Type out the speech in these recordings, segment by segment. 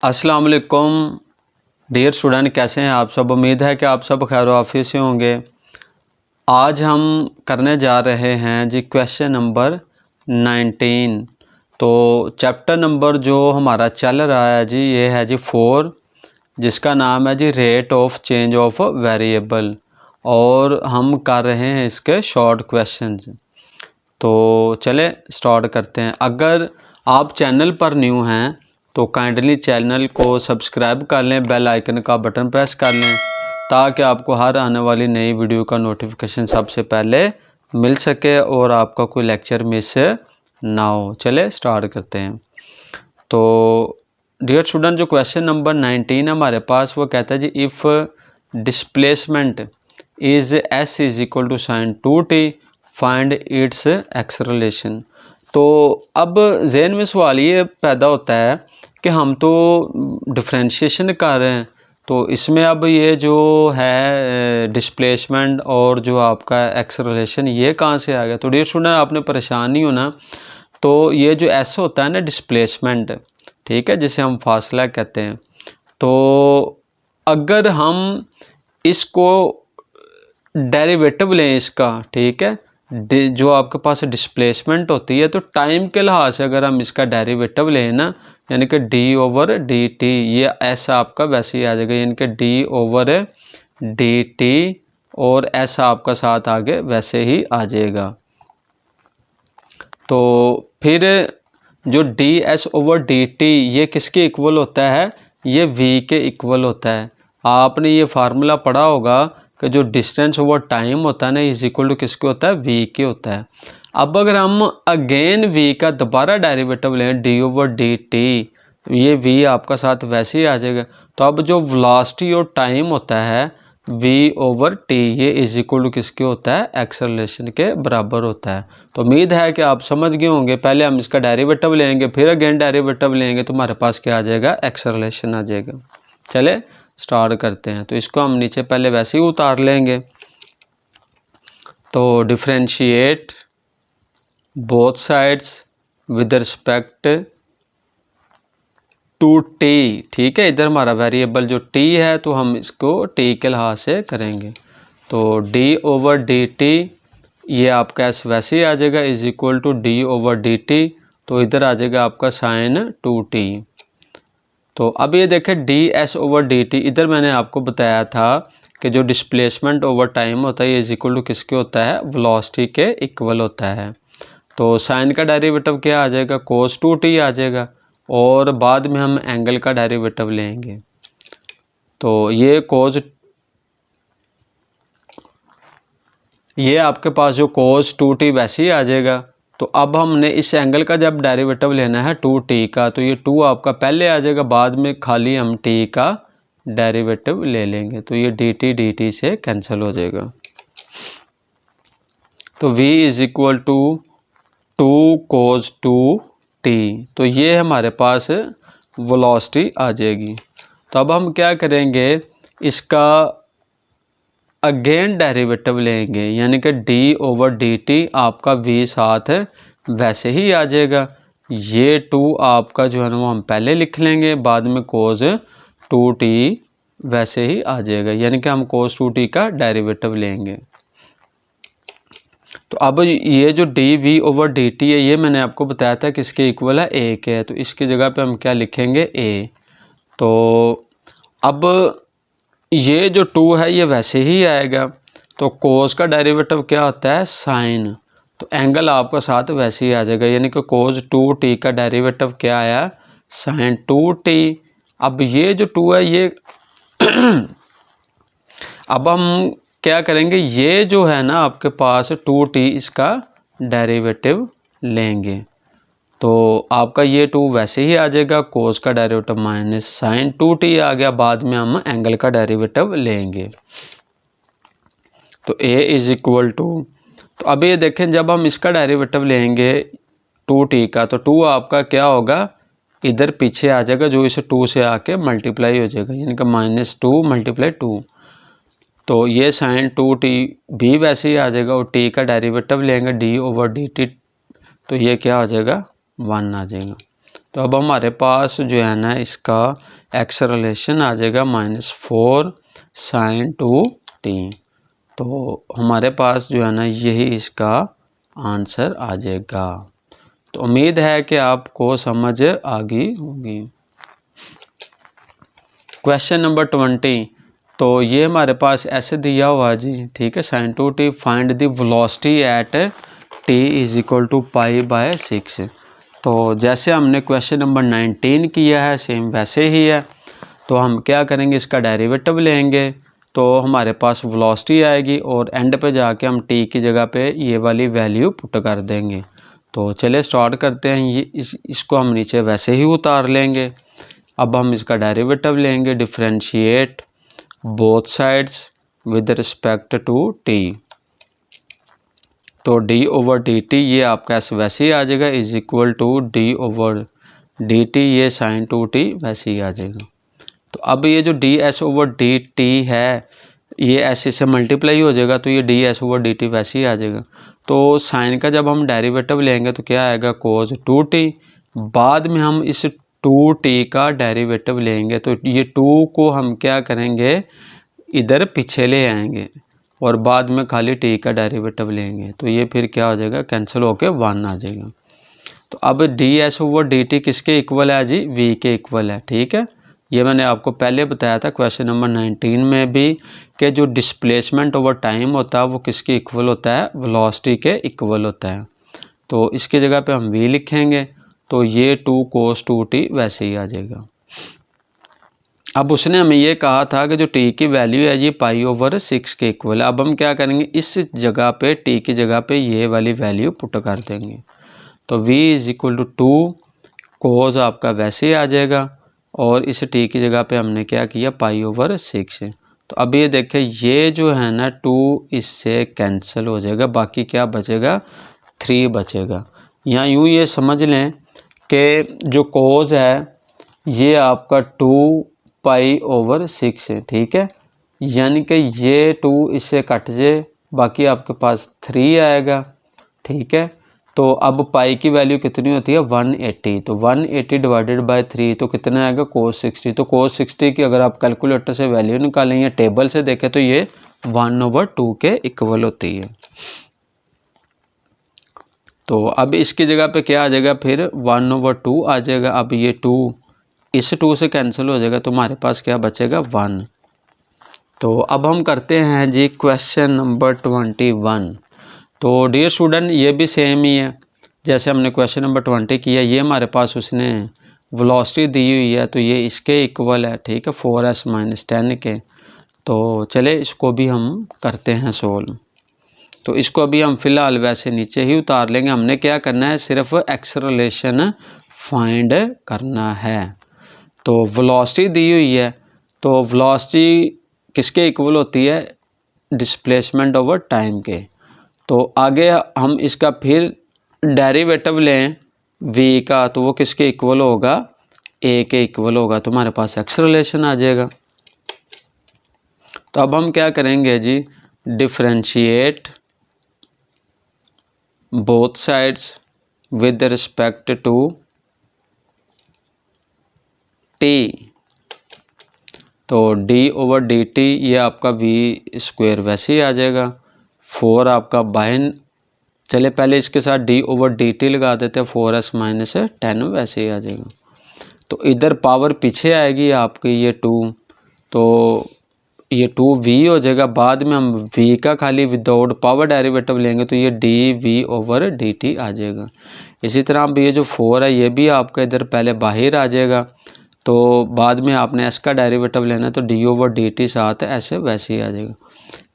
अस्सलाम वालेकुम dear student, कैसे हैं आप सब। उम्मीद है कि आप सब खैर आफियत से होंगे। आज हम करने जा रहे हैं जी क्वेश्चन नंबर 19। तो चैप्टर नंबर जो हमारा चल रहा है जी ये है जी 4, जिसका नाम है जी rate of change of variable, और हम कर रहे हैं इसके शॉर्ट क्वेश्चंस। तो चले स्टार्ट करते हैं। अगर आप चैनल पर न्यू हैं तो काइंडली चैनल को सब्सक्राइब कर लें, बेल आइकन का बटन प्रेस कर लें ताकि आपको हर आने वाली नई वीडियो का नोटिफिकेशन सबसे पहले मिल सके और आपका कोई लेक्चर मिस ना हो। चले स्टार्ट करते हैं। तो डियर स्टूडेंट, जो क्वेश्चन नंबर 19 है हमारे पास, वो कहता है जी if displacement is S is equal to sine 2t find its acceleration. तो अब जहन में सवाल ये पैदा होता है कि हम तो डिफरेंशिएशन कर रहे हैं, तो इसमें अब ये जो है डिस्प्लेसमेंट और जो आपका एक्सेलरेशन ये कहाँ से आ गया। तो डियर स्टूडेंट, आपने परेशान नहीं होना। तो ये जो एस होता है ना डिस्प्लेसमेंट, ठीक है, जिसे हम फासला कहते हैं। तो अगर हम इसको डेरिवेटिव लें इसका, ठीक है, जो आपके पास डिस्प्लेसमेंट होती है, तो टाइम के लिहाज से अगर हम इसका डेरिवेटिव लें ना, यानी कि डी ओवर डी टी, ये ऐसा आपका वैसे ही आ जाएगा, यानी कि डी ओवर डी टी, और ऐसा आपका साथ आगे वैसे ही आ जाएगा। तो फिर जो D S over D T ये किसके इक्वल होता है, ये वी के इक्वल होता है। आपने ये फार्मूला पढ़ा होगा कि जो डिस्टेंस ओवर टाइम होता है ना इज इक्वल टू किसके होता है, वी के होता है। अब अगर हम अगेन वी का दोबारा डेरिवेटिव लें डी ओवर डी टी, ये वी आपका साथ वैसे ही आ जाएगा। तो अब जो वेलोसिटी और टाइम होता है v ओवर टी, ये इज इक्वल टू किसके होता है, एक्सेलरेशन के बराबर होता है। तो उम्मीद है कि आप समझ गए होंगे। पहले हम इसका डेरिवेटिव लेंगे, फिर अगेन डेरिवेटिव लेंगे, तो हमारे पास क्या आ जाएगा, एक्सेलरेशन आ जाएगा। चले स्टार्ट करते हैं। तो इसको हम नीचे पहले वैसे ही उतार लेंगे। तो differentiate both sides with respect to T, ठीक है। इधर हमारा वेरिएबल जो टी है तो हम इसको टी के लिहाज से करेंगे। तो डी ओवर डी टी ये आपका एस वैसे ही आ जाएगा is equal to D over D T, तो इधर आ जाएगा आपका साइन 2t। तो अब ये देखें D S over D T, इधर मैंने आपको बताया था कि जो डिस्प्लेसमेंट ओवर टाइम होता है ये इज इक्वल टू किसके होता है, वेलोसिटी के इक्वल होता है। तो साइन का डेरिवेटिव क्या आ जाएगा, कोस 2t आ जाएगा, और बाद में हम एंगल का डेरिवेटिव लेंगे। तो ये कोस, ये आपके पास जो कोस 2t वैसे ही आ जाएगा। तो अब हमने इस एंगल का जब डेरिवेटिव लेना है 2t का, तो ये 2 आपका पहले आ जाएगा, बाद में खाली हम t का डेरिवेटिव ले लेंगे। तो ये dt से कैंसिल हो जाएगा। तो v is equal to 2 cos 2t, तो ये हमारे पास वेलोसिटी आ जाएगी। तो अब हम क्या करेंगे, इसका अगेन डेरिवेटिव लेंगे, यानी कि d ओवर डी टी आपका v साथ वैसे ही आ जाएगा। ये 2 आपका जो है ना वो हम पहले लिख लेंगे, बाद में cos 2t वैसे ही आ जाएगा, यानी कि हम cos 2t का डेरिवेटिव लेंगे। तो अब ये जो D V over D T है ये मैंने आपको बताया था कि इसके इक्वल है ए के है, तो इसकी जगह पे हम क्या लिखेंगे, ए। तो अब ये जो 2 है ये वैसे ही आएगा। तो कोस का डेरिवेटिव क्या होता है, साइन, तो एंगल आपका साथ वैसे ही आ जाएगा, यानी कि कोस 2t का डेरिवेटिव क्या आया, साइन 2t। अब ये जो 2 है ये अब हम क्या करेंगे, ये जो है ना आपके पास 2t इसका डेरिवेटिव लेंगे। तो आपका ये 2 वैसे ही आ जाएगा, कोस का डेरिवेटिव माइनस साइन 2t आ गया, बाद में हम एंगल का डेरिवेटिव लेंगे। तो a इज इक्वल टू, तो अब ये देखें जब हम इसका डेरिवेटिव लेंगे 2t का, तो 2 आपका क्या होगा, इधर पीछे आ जाएगा, जो इसे 2 से आके मल्टीप्लाई हो जाएगा, यानी कि -2 × 2। तो ये साइन 2t भी वैसे ही आ जाएगा, और t का डेरिवेटिव लेंगे d ओवर dt, तो ये क्या आ जाएगा, 1 आ जाएगा। तो अब हमारे पास जो है ना इसका एक्सेलरेशन आ जाएगा -4 sin 2t। तो हमारे पास जो है ना यही इसका आंसर आ जाएगा। तो उम्मीद है कि आपको समझ आ गई होगी। क्वेश्चन नंबर 20, तो ये हमारे पास ऐसे दिया हुआ जी, ठीक है, sin 2t find the velocity at t is equal to π/6। तो जैसे हमने क्वेश्चन नंबर 19 किया है सेम वैसे ही है। तो हम क्या करेंगे, इसका डेरिवेटिव लेंगे तो हमारे पास वेलोसिटी आएगी और एंड पे जाके हम t की जगह पे ये वाली वैल्यू पुट कर देंगे। तो चलिए स्टार्ट करते हैं। ये इसको हम नीचे वैसे ही उतार लेंगे। अब हम इसका डेरिवेटिव लेंगे, differentiate both sides with respect to t। तो d/dt ये आपका वैसे ही आ जाएगा इज इक्वल टू d/dt, ये sin 2t वैसे ही आ जाएगा। तो अब ये जो ds/dt है ये ऐसे से मल्टीप्लाई हो जाएगा, तो ये ds/dt वैसे ही आ जाएगा। तो साइन का जब हम डेरिवेटिव लेंगे तो क्या आएगा, cos 2t। बाद में हम इस 2t का डेरिवेटिव लेंगे तो ये 2 को हम क्या करेंगे, इधर पीछे ले आएंगे और बाद में खाली t का डेरिवेटिव लेंगे। तो ये फिर क्या हो जाएगा, कैंसिल होके 1 आ जाएगा। तो अब ds/dt किसके इक्वल है जी, v के इक्वल है, ठीक है। ये मैंने आपको पहले बताया था क्वेश्चन नंबर 19 में भी कि जो डिस्प्लेसमेंट ओवर टाइम होता है वो किसके इक्वल होता है, वेलोसिटी के इक्वल होता है। तो इसकी जगह पे हम v लिखेंगे तो ये 2 cos 2t वैसे ही आ जाएगा। अब उसने हमें ये कहा था कि जो t की वैल्यू है ये π/6 के इक्वल है। अब हम क्या करेंगे, इस जगह पे t की जगह पे ये वाली वैल्यू पुट कर देंगे। तो v is equal to 2 cos आपका वैसे ही आ जाएगा और इस t की जगह पे हमने क्या किया, π/6। तो अब ये देखें, ये जो है ना 2 इससे कैंसिल हो जाएगा, बाकी क्या बचेगा, 3 बचेगा। यहाँ यूँ ये समझ लें कि जो cos है ये आपका 2π/6 है, ठीक है। यानी कि ये 2 इससे कट जाए, बाकी आपके पास 3 आएगा, ठीक है। तो अब पाई की वैल्यू कितनी होती है, 180। तो 180 डिवाइडेड बाय 3 तो कितना आएगा, cos 60। तो cos 60 की अगर आप कैलकुलेटर से वैल्यू निकालें या टेबल से देखें तो ये 1/2 के इक्वल होती है। तो अब इसकी जगह पे क्या आ जाएगा, फिर 1/2 आ जाएगा। अब ये 2 इस 2 से कैंसिल हो जाएगा तो हमारे पास क्या बचेगा, 1। तो अब हम करते हैं जी क्वेश्चन नंबर 21। तो डियर स्टूडेंट ये भी सेम ही है जैसे हमने क्वेश्चन नंबर 20 किया। ये हमारे पास उसने वेलोसिटी दी हुई है तो ये इसके इक्वल है, ठीक है, 4s - 10 के। तो चले इसको भी हम करते हैं सोल्व। तो इसको अभी हम फ़िलहाल वैसे नीचे ही उतार लेंगे। हमने क्या करना है, सिर्फ एक्सेलरेशन फाइंड करना है। तो वेलोसिटी दी हुई है तो वेलोसिटी किसके इक्वल होती है, डिस्प्लेसमेंट ओवर टाइम के। तो आगे हम इसका फिर डेरिवेटिव लें v का तो वो किसके इक्वल होगा, a के इक्वल होगा। तो हमारे पास एक्सेलरेशन आ जाएगा। तो अब हम क्या करेंगे जी, differentiate both sides with respect to t। तो d/dt ये आपका v² वैसे ही आ जाएगा। 4 आपका बाइन, चले पहले इसके साथ d/dt लगा देते हैं, 4s - 10 वैसे ही आ जाएगा। तो इधर पावर पीछे आएगी आपकी ये 2, तो ये 2v हो जाएगा। बाद में हम v का खाली विदाउट पावर डेरिवेटिव लेंगे तो ये dv/dt आ जाएगा। इसी तरह अब ये जो 4 है ये भी आपका इधर पहले बाहर आ जाएगा। तो बाद में आपने s का डेरिवेटिव लेना है तो d/dt साथ ऐसे वैसे ही आ जाएगा,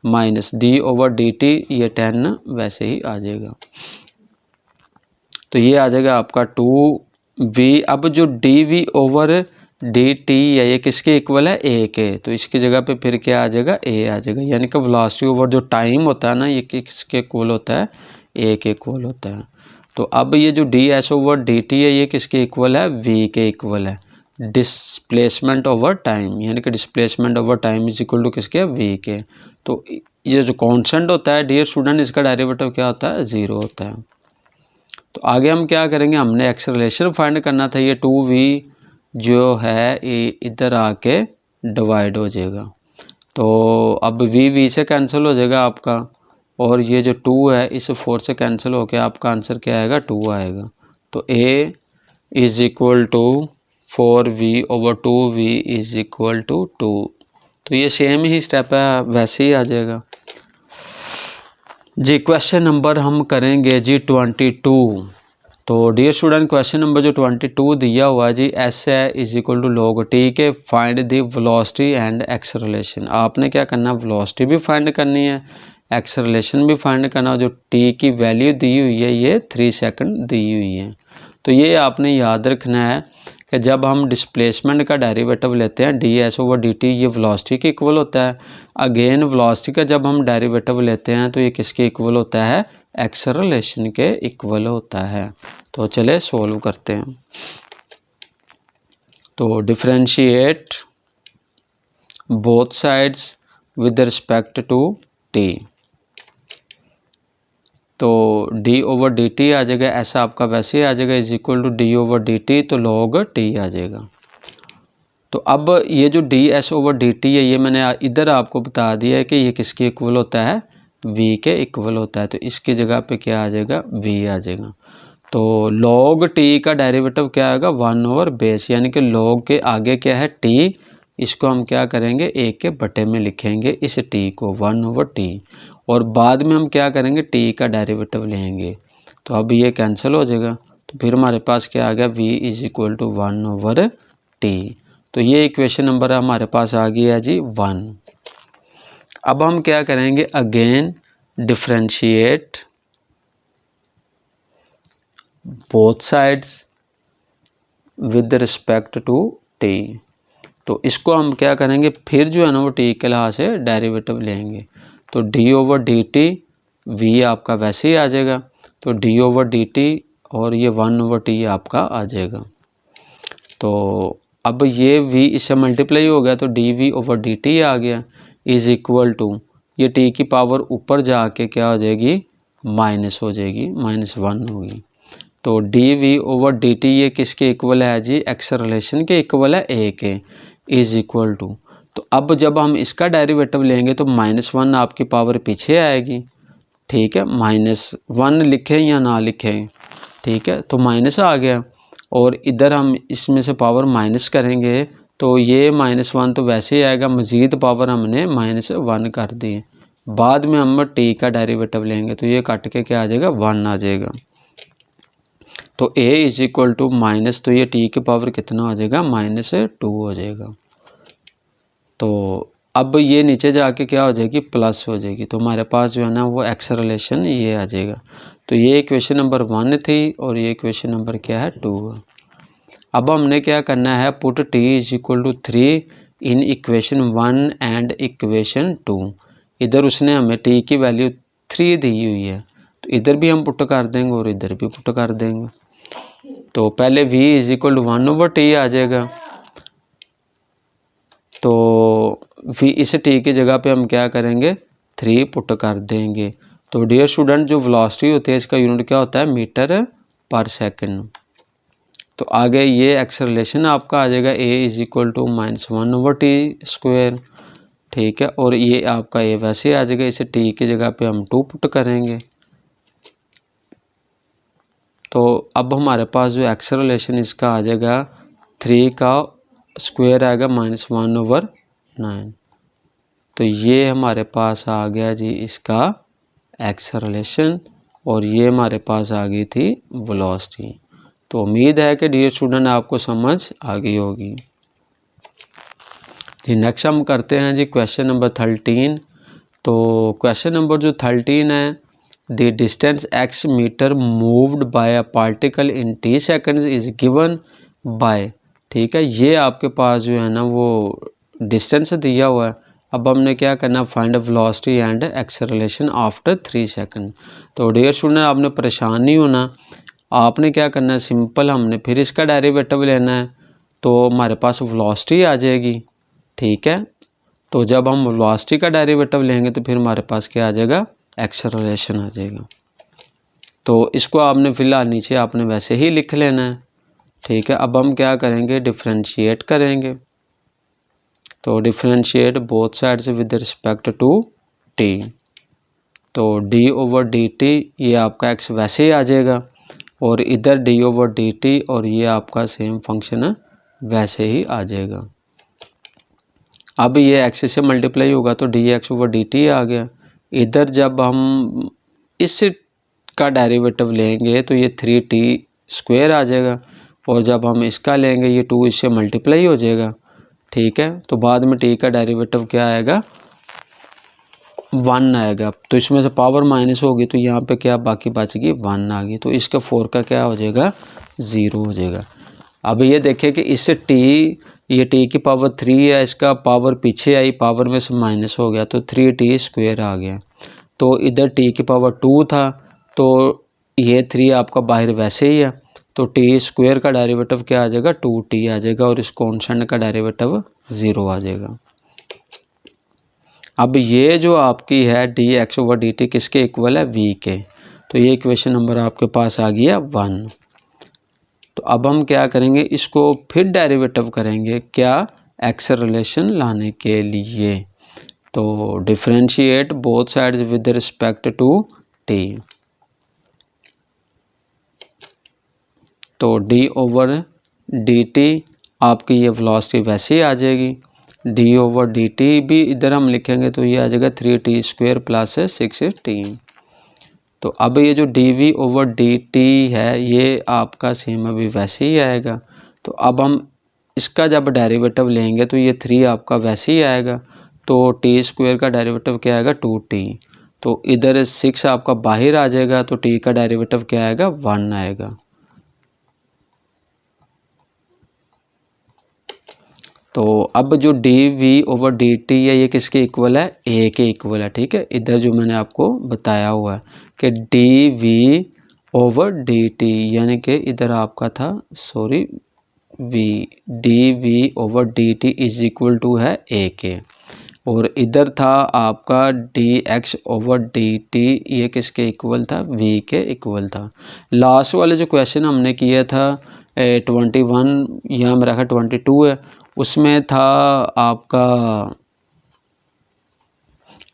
माइनस d/dt ये 10 वैसे ही आ जाएगा। तो ये आ जाएगा आपका 2v। अब जो dv/dt है ये किसके इक्वल है, a के। तो इसकी जगह पे फिर क्या आ जाएगा, a आ जाएगा। यानी कि वेलोसिटी ओवर जो टाइम होता है ना ये किसके इक्वल होता है, a के इक्वल होता है। तो अब ये जो ds/dt है ये किसके इक्वल है, v के इक्वल है। डिस्प्लेसमेंट ओवर टाइम यानी कि displacement over time is equal to किसके, v के। तो ये जो कांस्टेंट होता है डियर स्टूडेंट इसका डेरिवेटिव क्या होता है, 0 होता है। तो आगे हम क्या करेंगे, हमने एक्सेलरेशन फाइंड करना था। ये 2v जो है ये इधर आके डिवाइड हो जाएगा, तो अब v से कैंसिल हो जाएगा आपका, और ये जो 2 है इस 4 से कैंसिल होकर आपका आंसर क्या आएगा, 2 आएगा। तो a is equal to 4v/2v is equal to 2। तो ये सेम ही स्टेप है, वैसे ही आ जाएगा जी। क्वेश्चन नंबर हम करेंगे जी 22। तो डियर स्टूडेंट क्वेश्चन नंबर जो 22 दिया हुआ है जी, एस है is equal to log t के find the velocity and acceleration. आपने क्या करना है, वेलोसिटी भी फाइंड करनी है, एक्सेलरेशन भी फाइंड करना। जो t की वैल्यू दी हुई है ये 3 सेकंड दी हुई है। तो ये आपने याद रखना है कि जब हम डिस्प्लेसमेंट का डेरिवेटिव लेते हैं ds/dt, ये वेलोसिटी के इक्वल होता है। अगेन वेलोसिटी का जब हम डेरिवेटिव लेते हैं तो ये किसके इक्वल होता है, एक्सेलरेशन के इक्वल होता है। तो चले सोल्व करते हैं। तो differentiate both sides with respect to t। तो d/dt आ जाएगा, ऐसा आपका वैसे ही आ जाएगा, इज इक्वल टू d/dt, तो log t आ जाएगा। तो अब ये जो ds/dt है ये मैंने इधर आपको बता दिया है कि ये किसके इक्वल होता है, v के इक्वल होता है। तो इसकी जगह पे क्या आ जाएगा, v आ जाएगा। तो log t का डेरिवेटिव क्या आएगा, 1/बेस, यानी कि log के आगे क्या है t, इसको हम क्या करेंगे 1 के बटे में लिखेंगे इस t को 1/t, और बाद में हम क्या करेंगे t का डेरिवेटिव लेंगे। तो अब ये कैंसिल हो जाएगा, तो फिर हमारे पास क्या आ गया, v is equal to 1/t। तो ये इक्वेशन नंबर हमारे पास आ गया जी 1। अब हम क्या करेंगे, again differentiate both sides with respect to t। तो इसको हम क्या करेंगे, फिर जो है ना वो t के लिहाज से डेरिवेटिव लेंगे। तो d/dt v आपका वैसे ही आ जाएगा, तो d/dt और ये 1/t आपका आ जाएगा। तो अब ये v इससे मल्टीप्लाई हो गया, तो dv/dt आ गया, इज इक्वल टू ये t की पावर ऊपर जाके क्या हो जाएगी, माइनस हो जाएगी, -1 होगी। तो dv/dt ये किसके इक्वल है जी, एक्सेलरेशन के इक्वल है a के, इज इक्वल टू। तो अब जब हम इसका डेरिवेटिव लेंगे तो -1 आपकी पावर पीछे आएगी, ठीक है, -1 लिखें या ना लिखें, ठीक है, तो माइनस आ गया, और इधर हम इसमें से पावर माइनस करेंगे तो ये -1 तो वैसे ही आएगा, मज़ीद पावर हमने -1 कर दी। बाद में हम t का डेरिवेटिव लेंगे तो ये कट के क्या आ जाएगा, 1 आ जाएगा। तो a is equal to minus, तो ये t की पावर कितना हो जाएगा, -2 हो जाएगा। तो अब ये नीचे जाके क्या हो जाएगी, प्लस हो जाएगी। तो हमारे पास जो है ना वो एक्सेलरेशन ये आ जाएगा। तो ये इक्वेशन नंबर 1 थी, और ये इक्वेशन नंबर क्या है, 2 है। अब हमने क्या करना है, put t is equal to 3 in equation 1 and equation 2। इधर उसने हमें t की वैल्यू 3 दी हुई है, तो इधर भी हम पुट कर देंगे और इधर भी पुट कर देंगे। तो पहले v is equal to 1/t आ जाएगा, तो v इस t की जगह पे हम क्या करेंगे, 3 पुट कर देंगे। तो डियर स्टूडेंट जो वेलोसिटी होती है इसका यूनिट क्या होता है, मीटर पर सेकंड। तो आगे ये एक्सेलरेशन आपका आ जाएगा a is equal to -1/t², ठीक है, और ये आपका a वैसे आ जाएगा, इसे t की जगह पे हम 2 पुट करेंगे। तो अब हमारे पास जो एक्सेलरेशन इसका आ जाएगा 3 का स्क्वायर आएगा -1/9। तो ये हमारे पास आ गया जी इसका एक्सेलरेशन, और ये हमारे पास आ गई थी वेलोसिटी। तो उम्मीद है कि डियर स्टूडेंट आपको समझ आ गई होगी जी। नेक्स्ट हम करते हैं जी क्वेश्चन नंबर 13। तो क्वेश्चन नंबर जो 13 है, the distance x metre moved by a particle in t seconds is given by, ठीक है, ये आपके पास जो है ना वो डिस्टेंस दिया हुआ है। अब हमने क्या करना, find velocity and acceleration after 3 second. तो डियर स्टूडेंट आपने परेशान नहीं होना, आपने क्या करना है, सिंपल हमने फिर इसका डेरिवेटिव लेना है, तो हमारे पास वेलोसिटी आ जाएगी, ठीक है। तो जब हम वेलोसिटी का डेरिवेटिव लेंगे तो फिर हमारे पास क्या आ जाएगा, एक्सेलरेशन आ जाएगा। तो इसको आपने फ़िलहाल नीचे आपने वैसे ही लिख लेना है, ठीक है। अब हम क्या करेंगे, डिफ्रेंशिएट करेंगे। तो differentiate both sides with respect to t। तो d/dt ये आपका x वैसे ही आ जाएगा और इधर d/dt और ये आपका सेम फंक्शन है वैसे ही आ जाएगा। अब ये x से मल्टीप्लाई होगा तो dx/dt आ गया। इधर जब हम इस का डेरिवेटिव लेंगे तो ये 3t² आ जाएगा और जब हम इसका लेंगे ये 2 इससे मल्टीप्लाई हो जाएगा, ठीक है। तो बाद में t का डेरिवेटिव क्या आएगा, 1 आएगा। तो इसमें से पावर माइनस होगी तो यहाँ पे क्या बाकी बच गई, 1 आ गई। तो इसका 4 का क्या हो जाएगा, 0 हो जाएगा। अब ये देखिए कि इससे ये t की पावर 3 है, इसका पावर पीछे आई, पावर में से माइनस हो गया तो 3t² आ गया। तो इधर t की पावर 2 था तो ये 3 आपका बाहर वैसे ही है, तो t² का डेरिवेटिव क्या आ जाएगा, 2t आ जाएगा और इस कॉन्स्टेंट का डेरिवेटिव 0 आ जाएगा। अब ये जो आपकी है dx/dt किसके इक्वल है, v के। तो ये इक्वेशन नंबर आपके पास आ गया 1। तो अब हम क्या करेंगे, इसको फिर डेरिवेटिव करेंगे, क्या, x रिलेशन लाने के लिए। तो differentiate both sides with respect to t। तो d/dt आपकी ये वेलोसिटी वैसे ही आ जाएगी। d/dt भी इधर हम लिखेंगे तो ये आ जाएगा 3t² प्लस 6t। तो अब ये जो dv/dt है ये आपका सेम अभी वैसे ही आएगा। तो अब हम इसका जब डेरिवेटिव लेंगे तो ये 3 आपका वैसे ही आएगा। तो t² का डेरिवेटिव क्या आएगा, 2t। तो इधर 6 आपका बाहर आ जाएगा तो t का डेरिवेटिव क्या आएगा, 1 आएगा। तो अब जो dv/dt है ये किसके इक्वल है, a के इक्वल है, ठीक है। इधर जो मैंने आपको बताया हुआ है कि dv/dt यानी कि इधर आपका था dv/dt इज इक्वल टू है a के, और इधर था आपका dx/dt ये किसके इक्वल था, v के इक्वल था। लास्ट वाले जो क्वेश्चन हमने किया था 21, यहाँ मेरा रखा 22 है, उसमें था आपका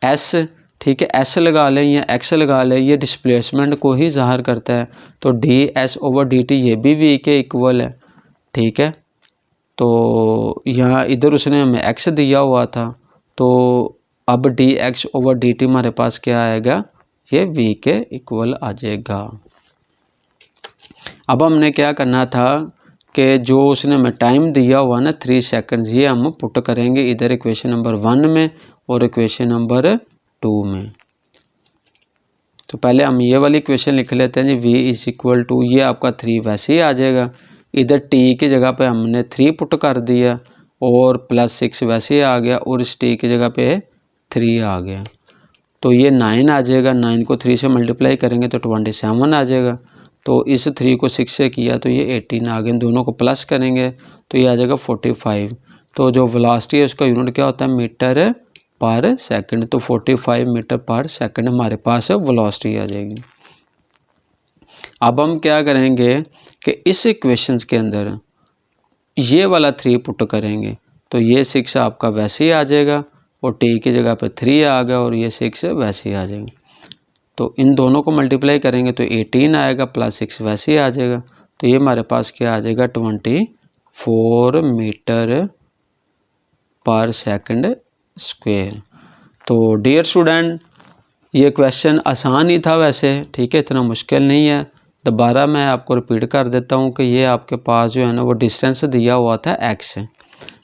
s, ठीक है, s लगा लें या x लगा लें, ये डिस्प्लेसमेंट को ही ज़ाहिर करता है। तो ds/dt ये भी v के इक्वल है, ठीक है। तो यहाँ इधर उसने हमें x दिया हुआ था, तो अब dx/dt हमारे पास क्या आएगा, ये v के इक्वल आ जाएगा। अब हमने क्या करना था कि जो उसने हमें टाइम दिया हुआ ना 3 सेकंड्स, ये हम पुट करेंगे इधर इक्वेशन नंबर 1 में और इक्वेशन नंबर 2 में। तो पहले हम ये वाली इक्वेशन लिख लेते हैं जी, v इज इक्वल टू, ये आपका 3 वैसे ही आ जाएगा। इधर t की जगह पे हमने 3 पुट कर दिया और प्लस 6 वैसे ही आ गया और इस t की जगह पे 3 आ गया। तो ये 9 आ जाएगा, 9 को 3 से मल्टीप्लाई करेंगे तो 27 आ जाएगा। तो इस 3 को 6 से किया तो ये 18 आ गए, दोनों को प्लस करेंगे तो ये आ जाएगा 45। तो जो वेलोसिटी है उसका यूनिट क्या होता है, मीटर पर सेकंड। तो 45 मीटर पर सेकंड हमारे पास वेलोसिटी आ जाएगी। अब हम क्या करेंगे कि इस इक्वेशंस के अंदर ये वाला 3 पुट करेंगे तो ये 6 आपका वैसे ही आ जाएगा और t की जगह पे 3 आ गया और ये 6 वैसे ही आ जाएगा। तो इन दोनों को मल्टीप्लाई करेंगे तो 18 आएगा प्लस 6 वैसे ही आ जाएगा। तो ये हमारे पास क्या आ जाएगा, 24 मीटर पर सेकंड स्क्वायर। तो डियर स्टूडेंट, ये क्वेश्चन आसान ही था वैसे, ठीक है, इतना मुश्किल नहीं है। दोबारा मैं आपको रिपीट कर देता हूँ कि ये आपके पास जो है ना वो डिस्टेंस दिया हुआ था x।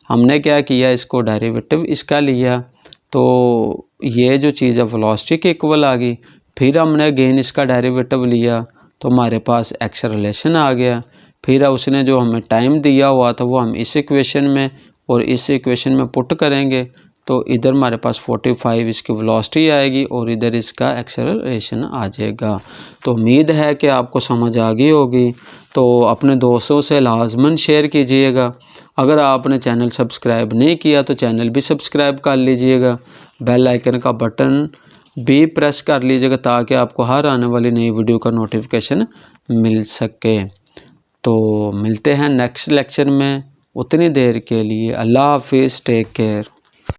हमने क्या किया, इसको डेरिवेटिव इसका लिया तो ये जो चीज़ है वेलोसिटी के इक्वल आ गई। फिर हमने अगेन इसका डेरिवेटिव लिया तो हमारे पास x रिलेशन आ गया। फिर उसने जो हमें टाइम दिया हुआ था वो हम इस इक्वेशन में और इस इक्वेशन में पुट करेंगे तो इधर हमारे पास 45 इसकी वेलोसिटी आएगी और इधर इसका एक्सेलरेशन आ जाएगा। तो उम्मीद है कि आपको समझ आ गई होगी। तो अपने दोस्तों से लाजमन शेयर कीजिएगा। अगर आपने चैनल सब्सक्राइब नहीं किया तो चैनल भी सब्सक्राइब कर लीजिएगा। बेल आइकन का बटन बी प्रेस कर लीजिएगा ताकि आपको हर आने वाली नई वीडियो का नोटिफिकेशन मिल सके। तो मिलते हैं नेक्स्ट लेक्चर में, उतनी देर के लिए अल्लाह हाफिज़, टेक केयर।